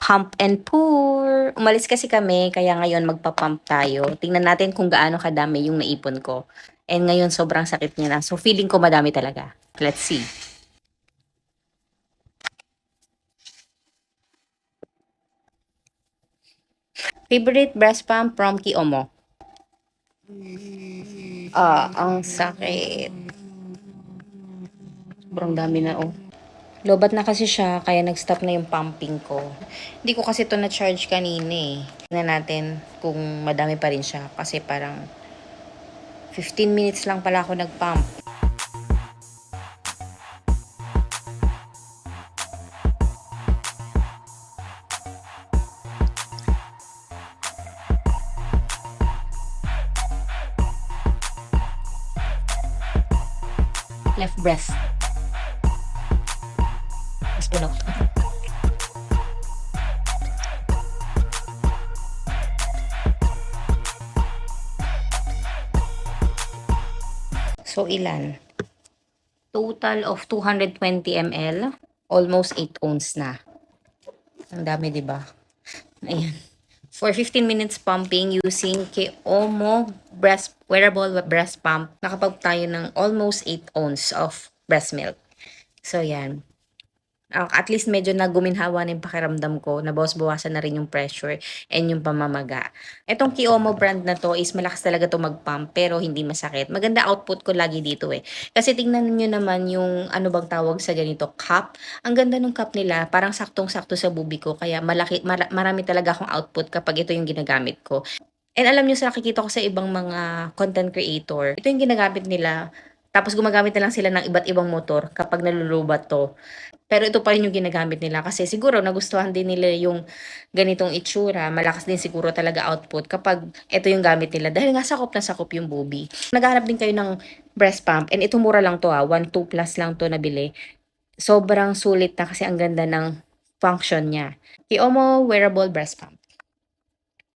Pump and pour. Umalis kasi kami, kaya ngayon magpa-pump tayo. Tingnan natin kung gaano kadami yung naipon ko. And ngayon sobrang sakit niya na. So feeling ko madami talaga. Let's see. Favorite breast pump from Kiomo. Ang sakit. Sobrang dami na oh. Lobat na kasi siya, kaya nag-stop na yung pumping ko. Hindi ko kasi to na-charge kanina eh. Tingnan natin kung madami pa rin siya. Kasi parang 15 minutes lang pala ako nag-pump. Left breast. Mas puno. So, ilan? Total of 220 ml. Almost 8 ounce na. Ang dami, di ba? Ayan. For 15 minutes pumping using Kiomo wearable breast pump, nakapag tayo ng almost 8 ounce of breast milk. So, yan. At least medyo naguminhawa na yung pakiramdam ko, nabawas-bawasan na rin yung pressure and yung pamamaga. Etong Kiomo brand na to is malakas talaga to mag-pump pero hindi masakit. Maganda output ko lagi dito eh. Kasi tingnan niyo naman yung ano bang tawag sa ganito, cup. Ang ganda ng cup nila, parang saktong-sakto sa bubi ko. Kaya marami talaga akong output kapag ito yung ginagamit ko. And alam niyo sa nakikita ko sa ibang mga content creator, ito yung ginagamit nila. Tapos gumagamit na lang sila ng iba't ibang motor kapag nalulubat to. Pero ito pa rin yung ginagamit nila kasi siguro nagustuhan din nila yung ganitong itsura. Malakas din siguro talaga output kapag ito yung gamit nila. Dahil nga sakop na sakop yung boobie. Naghahanap din kayo ng breast pump. And ito mura lang to 1, 2 plus lang to nabili. Sobrang sulit na kasi ang ganda ng function niya. Kiomo Wearable Breast Pump.